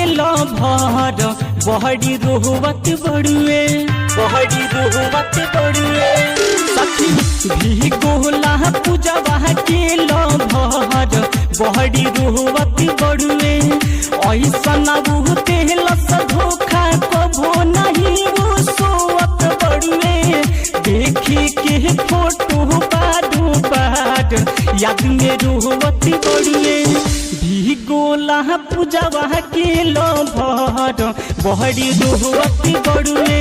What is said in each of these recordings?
lover बहड़ी रोहवत बड़ुए बहड़ी रोहवत बड़ुए सखी भी गोला पूजवा के लभर बहड़ी रोहवत बड़ुए ऐसा बहुते लस धोखा कभो नहीं वो सोवत बड़ुए देखी के फोटो बाडू बाट याद में रोहवत बड़ुए भी गोला पूजवा के लभर बहड़ी रोहवत बड़ुए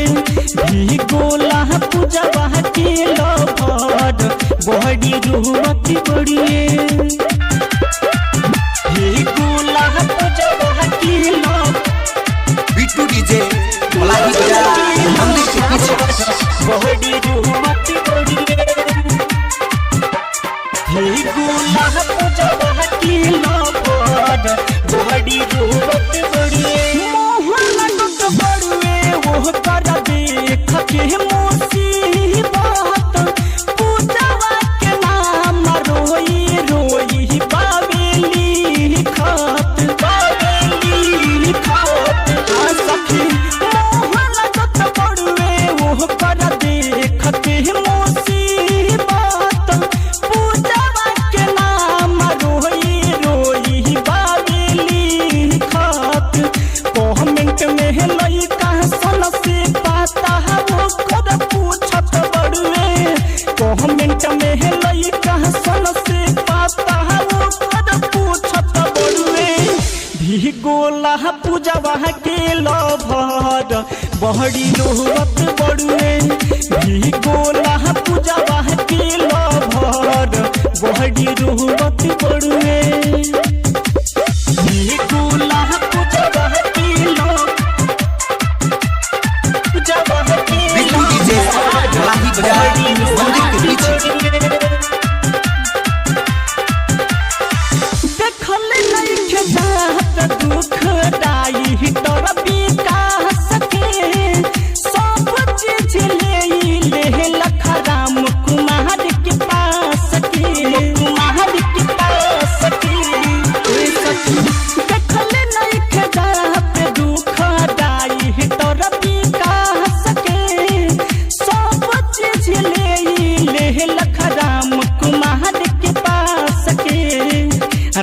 भी गोला पूजवा के लभर बहड़ी रोहवत बड़ुए भी गोला पूजवा के बिट्टू डीजे मलाही बाजार मंदिर के पीछे बहड़ी रोहवत बड़ुए भी गोला पूजवा के लभर बहड़ी रोहवत बड़ुए मोहन लुट बड़ुए वो कर देख के मुसीबत पूजवा के नाम रोई रोई बावेली खत सखी मोहन लुट बड़ुए वो कर देख के मुसीबत पूजवा के नाम रोई रोई बावेली खत कमेंट में लइका सन से पाता वो कर पूछत बड़ुए कमेंट में लइका सन से पाता वो कर पूछत बड़ुए भी गोला पूजवा के लभर बहड़ी रोहवत बड़ुए भी गोला पूजवा के लभर बहड़ी रोहवत बड़ुए भी गोला पूजवा के बिट्टू डीजे मलाही बाजार मंदिर के पीछे देखल नइखे जात दुख दाई तोर विकास के सब चीज ले लखराम कुमार के पास के कुमार के पास के देखल नइखे जात दुख दाई तोर विकास के सब चीज ले लखराम कुमार के पास के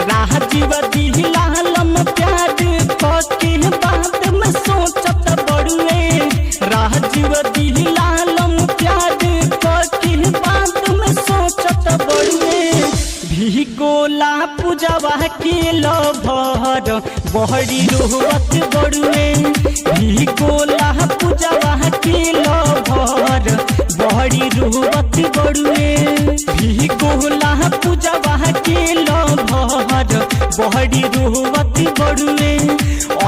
राजीव दिलालम प्यार के बात में सोचत बड़ुए राजीव दिलालम प्यार के बात में सोचत बड़ुए भी गोला पूजवा के लभर बहड़ी रोहवत बड़ुए भी गोला पूजवा के लभर बहड़ी रोहवत बड़ुए भी गोला पूजवा के लभर बहड़ी रोहवत बड़ुए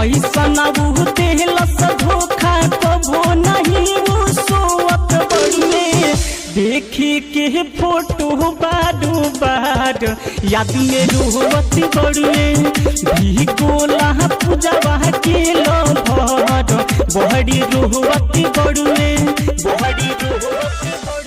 ऐसा बहुते लस धोखा कभो नहीं वो सोवत बड़ुए देखी के फोटो बाडू बाट याद में रोहवत बड़ुए भी गोला पूजवा के लभर बहड़ी रोहवत बड़ुए बहड़ी रोहवत